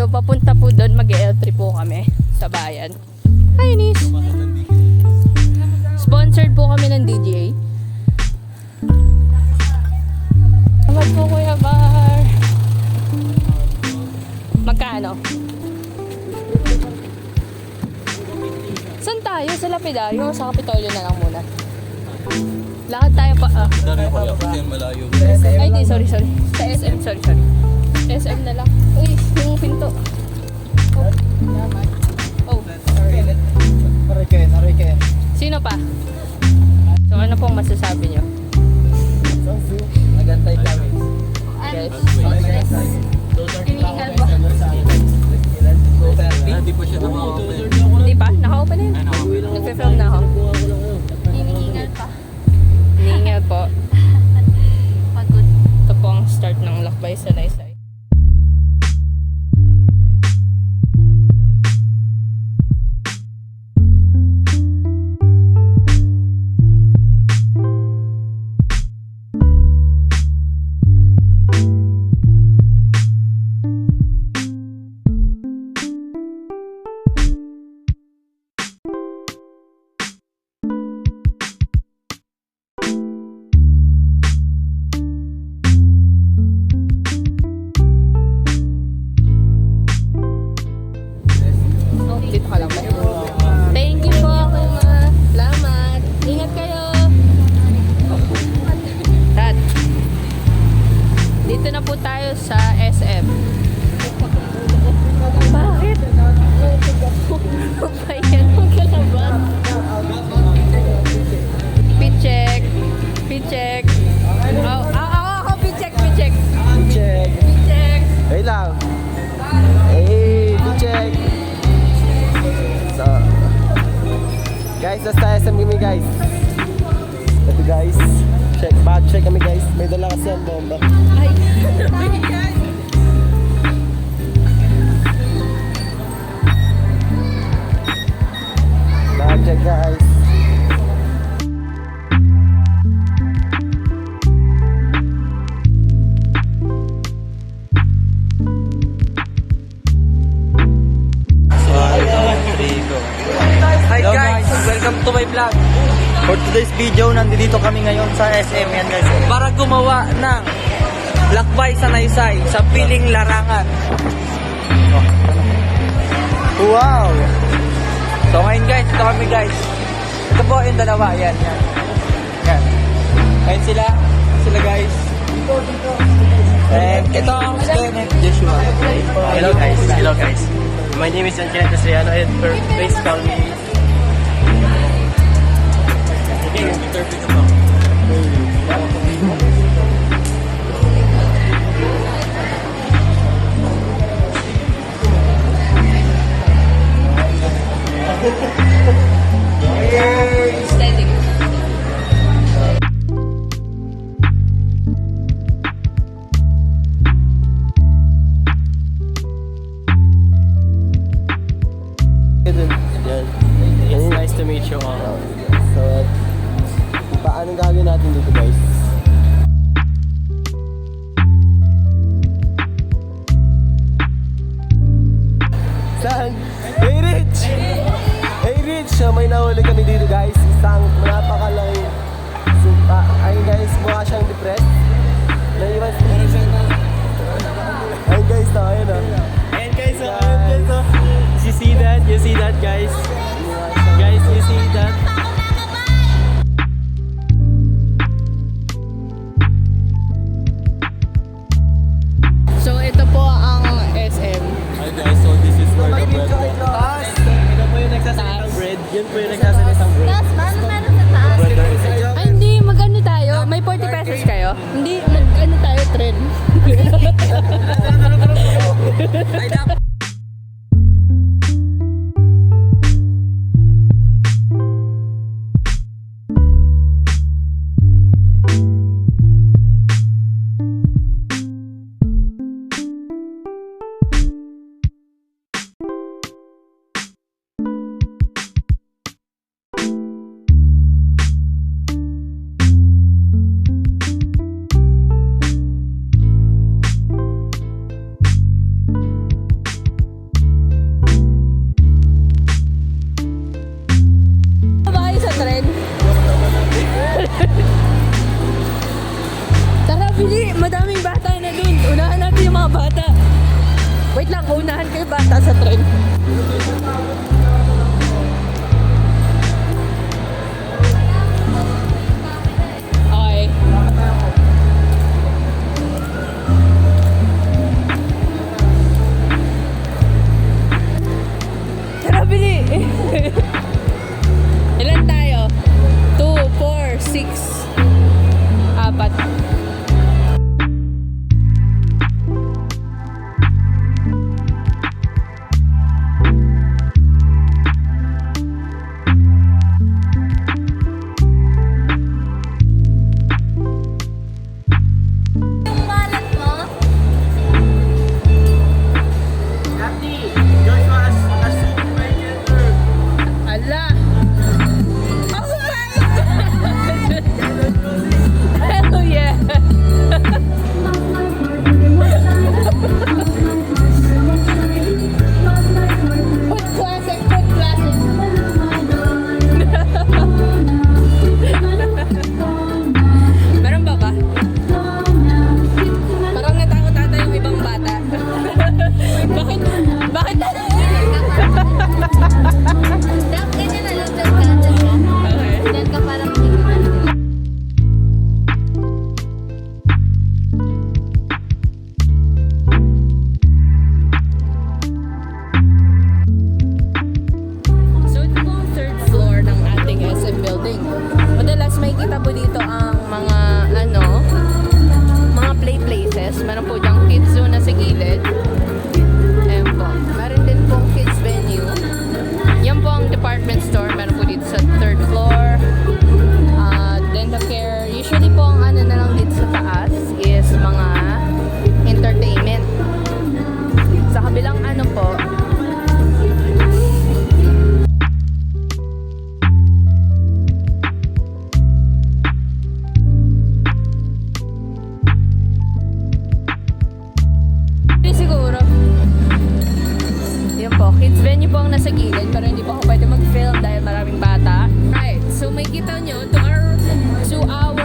tayo, papunta po doon, mag-L3 po kami sa bayan. Hi, Nis! Sponsored po kami ng DGA. Salamat po, Kuya Bar. Magkano? Saan tayo? Sa Lapidario? Sa Kapitolyo na lang muna. Lakad tayo pa. Dari ko lang kasi malayo. Ay, di, sorry. Sa SM, sorry. SM na lang. Uy, yung pinto. Oh. Aray kayo. Sino pa? So, ano pong masasabi nyo? Nagantay kami. Guys. Hinihingal ba? Hindi pa siya naka-open. Hindi pa? Naka-open na yun? Nagpe-film na ako. Hinihingal pa. Hinihingal po. Pagod. Ito po ang start ng lakbay sa Naysay. Dito ka lang ba? Thank you po, Kuya. Salamat. Ingat kayo. Dad. Dito na po tayo sa SM. Bakit? Bayan mo kalabas. Picheck. Ako, picheck. Check. Picheck. Hey lang. Hey, check. So, guys, nasa SM kami guys. Ito guys. Check kami guys. May dala kasi ang bomba. Ay. Check guys. Hi guys! Welcome to my vlog. For today's video, nandito kami ngayon sa SM yan guys. Para gumawa ng lakbay sa Naysay sa piling larangan. Wow! So ngayon guys, ito kami guys. Ito po yung dalawa, yan. Ngayon sila guys. And ito ang student Joshua. Hello guys. My name is Angelina Castellano and please call me. Steady. It's nice to meet you all. So, paano gagawin natin dito guys? Saan? Hey Rich! Hey Rich! May nahuli kami dito guys. Isang napakalaki sumpa. Ayun guys, mukha siyang depressed. Naiwan siya. Ayun guys, ayun o. And guys, you see that guys? Guys, you see that? So, ito po ang SM. Hi guys, so this is where the bread Taas! Ito po yung nagsasalitang bread. Yun po yung nagsasalitang bread. Taas, meron sa taas. Ay, hindi. Mag-ano tayo? May 40 pesos kayo? Hindi. Mag-ano tayo? Trend. Ay, dapat. bata sa tren. Okay. Tara, bili! Ilan tayo? 2, 4, 6, 4. Yung wallet mo, Ala! Oh my God! Hell yeah! Foot classic, foot classic. Meron ba ba? Parang natakot ata yung ibang bata. Bakit? Bakit? dapat ganyan na lang, dyan ka. Okay. Dyan ka parang hinihingal nila. So ito po ang third floor ng ating SM building. Madalas makikita po dito ang mga mga play places. Meron po diyang kids zone na sa gilid. Ayan po. Meron din pong kids venue. Yan po ang department store. Meron po dito sa third floor. Dental care. Usually po ang na lang dito sa taas is mga entertainment. Sa kabilang po, siguro. Yan po, kids venue po ang nasa gilid pero hindi po ako pwede mag-film dahil maraming bata. Right, so may kita nyo to our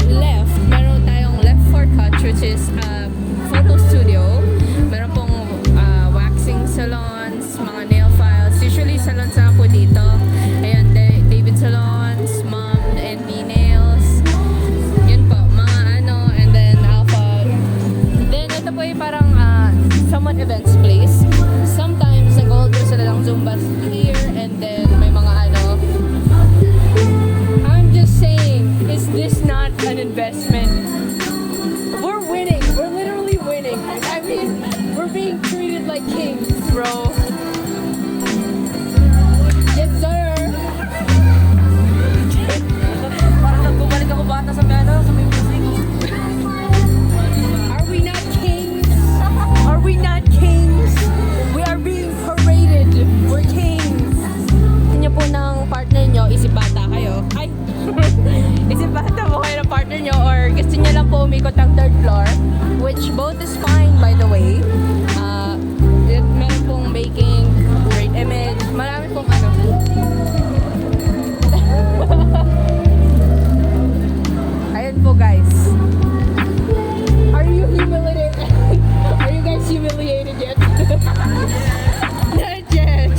left, meron tayong left forecourt which is photo studio. Meron pong waxing salons, mga nail files. Usually salons na po dito. Ayan, David Salons, Mom and Me Nails. Yun po, mga and then Alpha. Then ito po ay parang somewhat events place. Sometimes nag-hold po sila ng Zumbas here and then may mga I'm just saying, is this not an investment? We're winning. We're literally winning. I mean, we're being treated like kings, bro. Yes, sir. Parang nagbabalik ako bata sa sa may music. Are we not kings? Are we not kings? We are being paraded. We're kings. Niyo po ng partner nyo, isip bata kayo. Ay! Isip bata po kayo ng partner nyo or gusto nyo lang po umikot ang third floor, which both is fine by the way. Meron pong baking, great image, marami pong Ayun po guys. Are you humiliated? Are you guys humiliated yet? Not yet.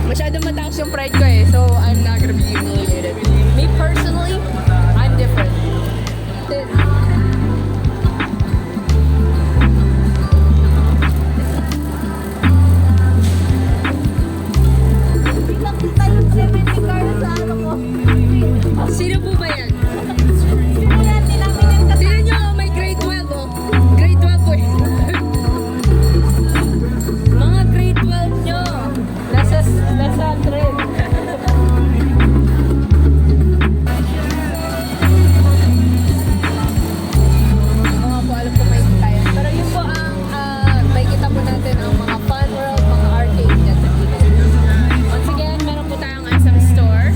Masyadong mataas yung pride ko so I'm not gonna be humiliated. Me personally, I'm different. Kita yung security guard sa mo. Sino po ba yan? Sino yan? Tinamin yung Sino nyo? May grade 12 oh. Grade 12 po eh. Mga grade 12 nyo. Nasa trend. Mga po alam po may kita yan. Pero yun po ang may kita po natin ang mga fun world, mga arcade dyan sa gilid. Once again, meron po tayong SM store.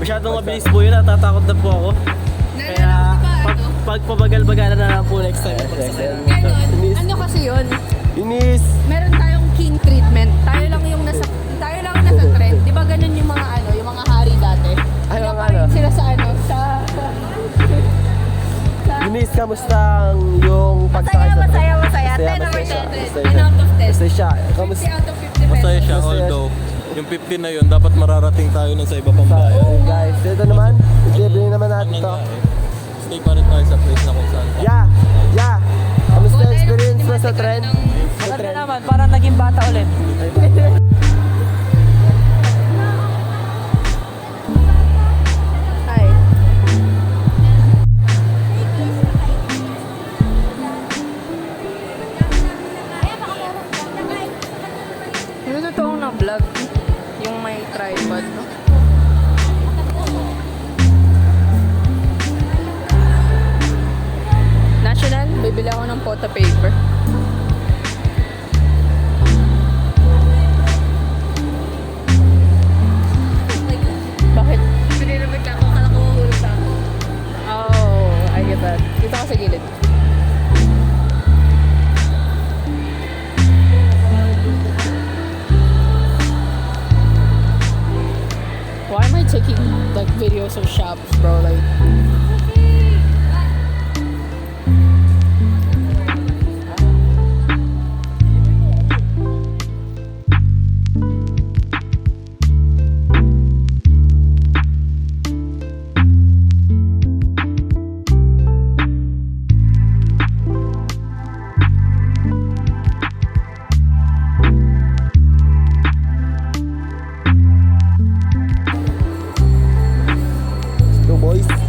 Masyadong mabilis po yun, natatakot na po ako. Kaya, pag pabagal-bagalan na lang po next time. Ganon. Ano kasi yun? Inis! Meron tayong king treatment. Tayo lang yung nasa trend. Di ba ganun yung mga yung mga hari dati? Ay, mga Pinaparin sila sa Inis, kamusta yung pagsakay sa Masaya. Masaya, 10 over masaya 10. siya. 10 out of 10. Masaya siya. Kamusta? 50 out of 50 pesos. Masaya siya, although yung 15 na yun, dapat mararating tayo nun sa iba pang bayan. Guys, ito naman. I-delivery naman natin to. Stay pa rin tayo sa place na kung saan. Yeah! Kamusta yung experience mo sa trend? Maganda naman, parang naging bata ulit. Hi. Yung totoong na vlog, yung may tripod, no? National, bibili ako ng photo paper. Bakit? Pinirabit ako, kala ko mahulog sa ako. Oh, I get that. Dito ka sa gilid. Why am I taking like videos of shops, bro? Like,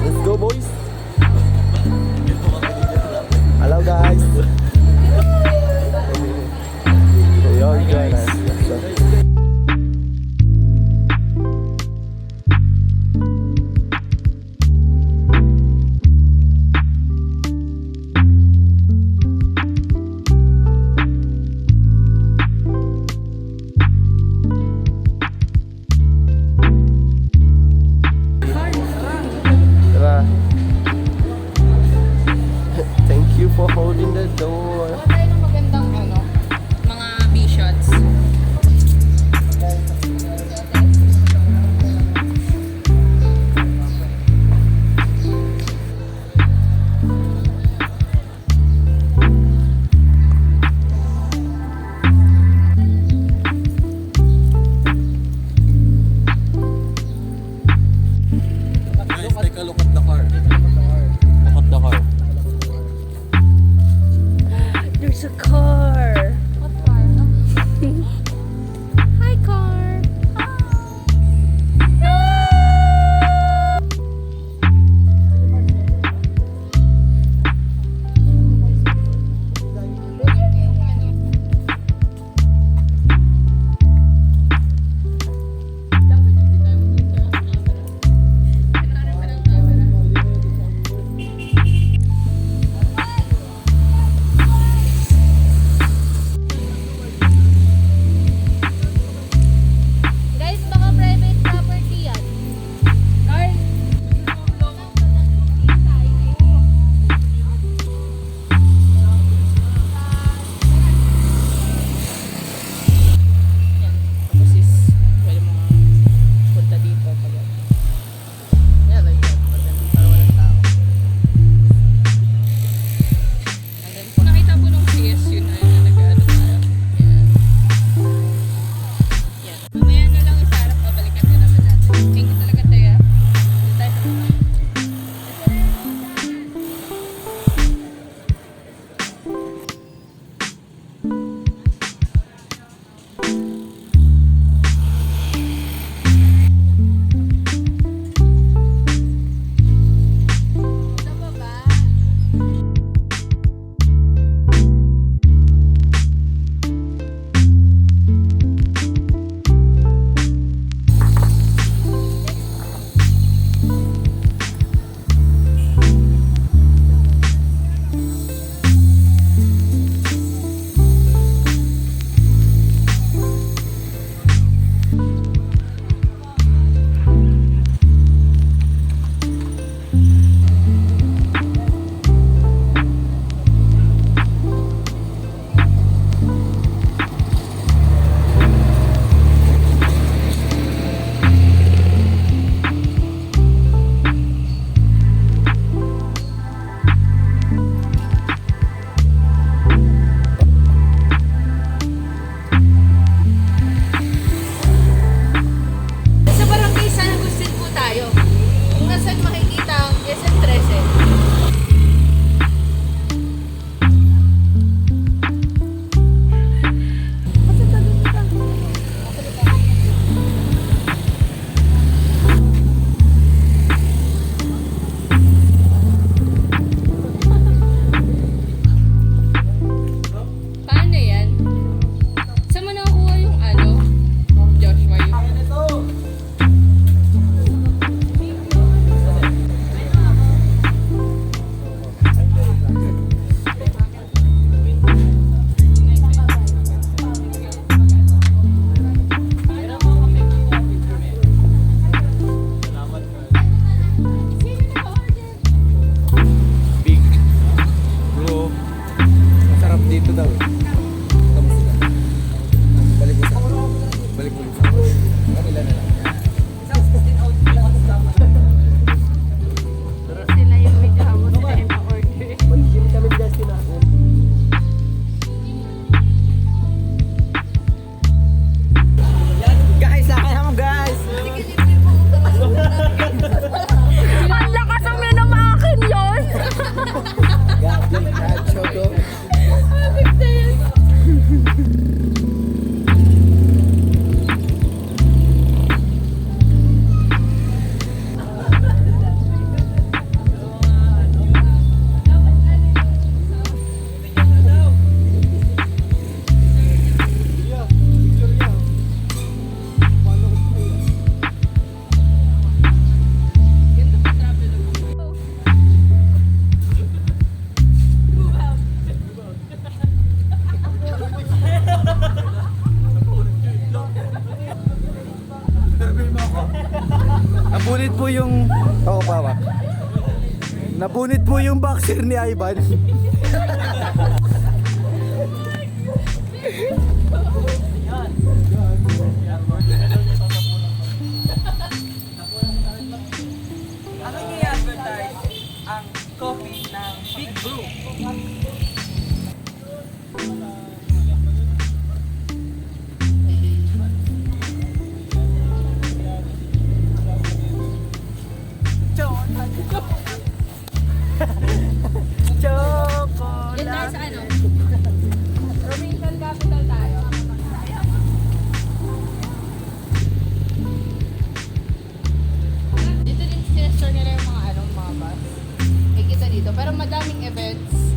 Let's go boys! Hello guys! Ayun guys! Tara. Thank you for holding the door. tayo ng magandang mga B-shots. Guys, take a look at the car. Look at the car. There's a car. What car? Hi, car. Guys, baka private property yan. Car. Tapos is, pwede mo punta dito pag yeah, like that. Pag nandito para walang tao. And then, kung nakita po nung CSU na yun na nag-ano tayo. Yan. Mamaya na lang yung sarap, babalikan na naman natin. Thank you talaga, Taya. Dito tayo sa baba. Sa baba. Ito daw. Kamusta ka? Balik mo sa akin. Balik mo sa akin. Kanila na lang. Sila yung medyo hamon sila yung pa-order. Mag-gym kami guys sila. Guys, akin mo guys! Ang lakas ang minamakin yun! Gabi, choco. Napunit po yung... Oo, bawa. Napunit po yung boxer ni Ivan. Ano i-advertise ang coffee ng Big Brew? Yun tayo sa ano? Provincial capital tayo. Dito din sinestore nila yung mga ano, mga bus. May kita dito. Pero madaming events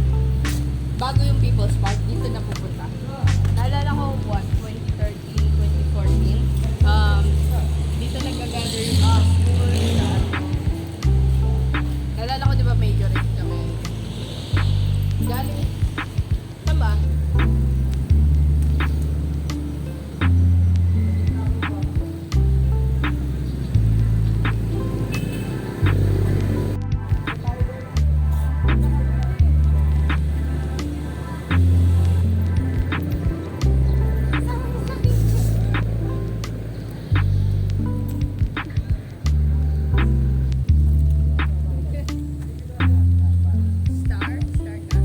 bago yung People's Park, dito na pupunta. Naalala ko, what, 2013, 2014. Dito nag-gather yung school. Naalala ko, di ba, major rin kami. Galing. Saan ba? Star? Star ka?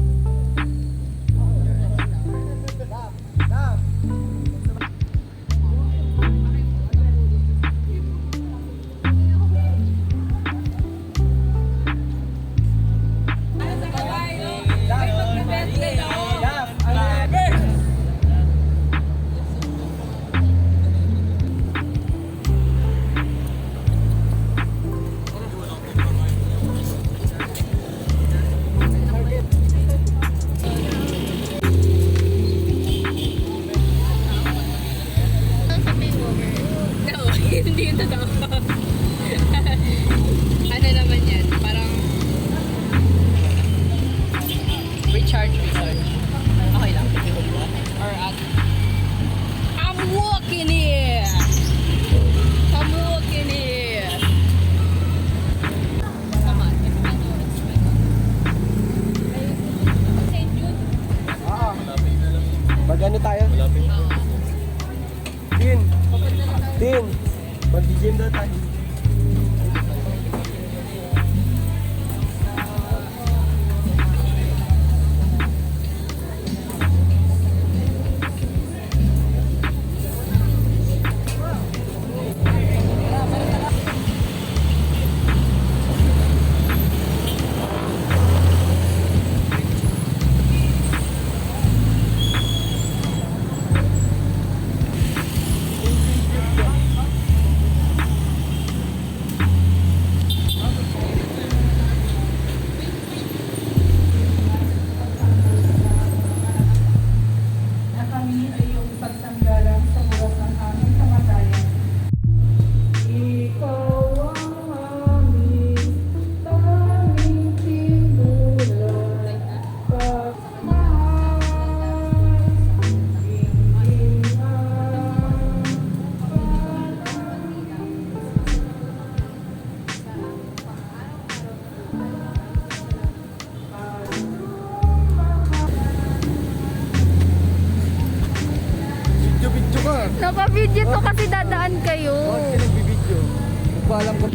No, hindi ito totoo. Ano naman yan? Parang recharge resort. Okay lang. Or at I'm walking here! I'm walking here! Come on, it's better. It's better. St. Jude? Mag-ano tayo? Malapit. Din! Din! Mag-gym daw tayo. Nagbibidyo to kasi dadaan kayo. Nagbibideo. Hindi ko alam kung